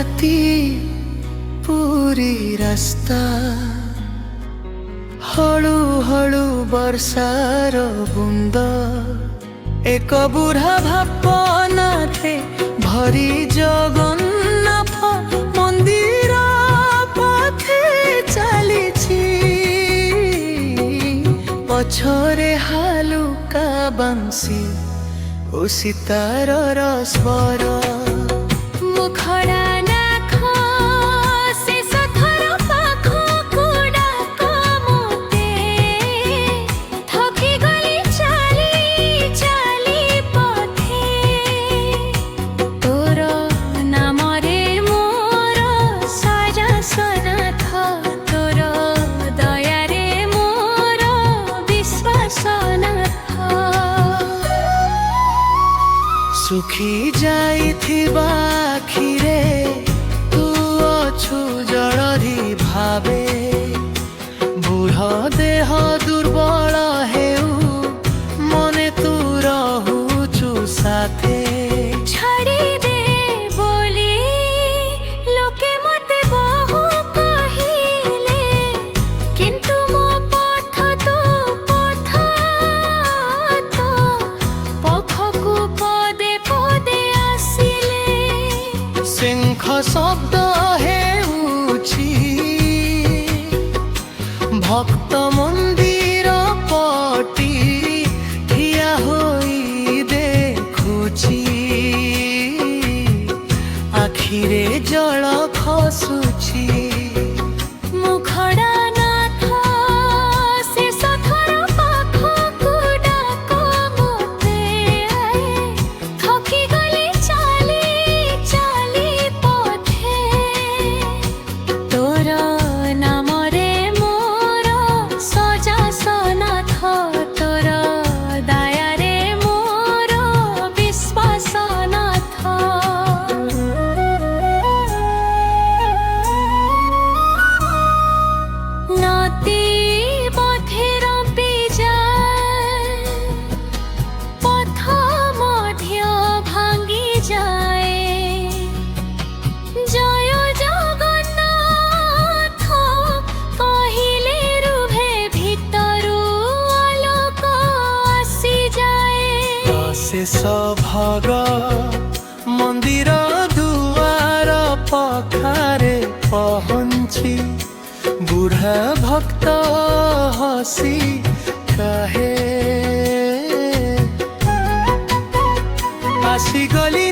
ରାତି ପୁରୀ ରାସ୍ତା ହଳୁ ହଳୁ ବର୍ଷାର ବୁନ୍ଦ ଏକ ବୁଢ଼ା ଭାବନାରେ ଭରି ଜଗନ୍ନାଥ ମନ୍ଦିର ପଥେ ଚାଲିଛି। ପଛରେ ହାଲୁକା ବାଂଶୀ ଓ ସିତାରର ସ୍ୱର। ମୁଖଡ଼ା ନାଖ ଶେଷ ଥର ପାଖକୁ ଡାକ ମୋତେ। ଥକିଗଲି ଚାଲି ଚାଲି ପଥେ। ତୋର ନାମରେ ମୋର ସଜସନାଥ, ତୋର ଦୟାରେ ମୋର ବିଶ୍ୱାସନାଥ। सुखी जाइथिबा आखिरे तू अछु जलधि भावे। बुढ़ देह दुर्बल हेउ मने तू रहुचु साथे। छाड़ी दे बोली लोके मते बहु कहिले, किंतु मो पथ तो पथ तो पखकु पदे पदे आसिले। सिंह शब्द हेउछि भक्त मंदिर पटी ठिया होई देखुछि। आखिरे जल खसुछि। मुखड़ा नाथ शेष थर पाखकु डाक ମୋତେ। ଥକିଗଲି ଚାଲି ଚାଲି ପଥେ। ତୋର ନାମରେ ମୋର ସଜସନାଥ, ତୋର ଦୟାରେ ମୋର ବିଶ୍ୱାସନାଥ। ନଦୀ ପଥେର ପିଯାଏ, ପଥ ମଧ୍ୟ ଭାଙ୍ଗି ଯାଏ। ଜୟ ଜଗନ୍ନାଥ କହିଲେ ରୁଭେ ଭିତରୁ ଆଲୋକ ଆସିଯାଏ। शेष भग मंदिर दुआर पखारे पहुँची। बुढ़ा भक्त हसी कहे आसी गली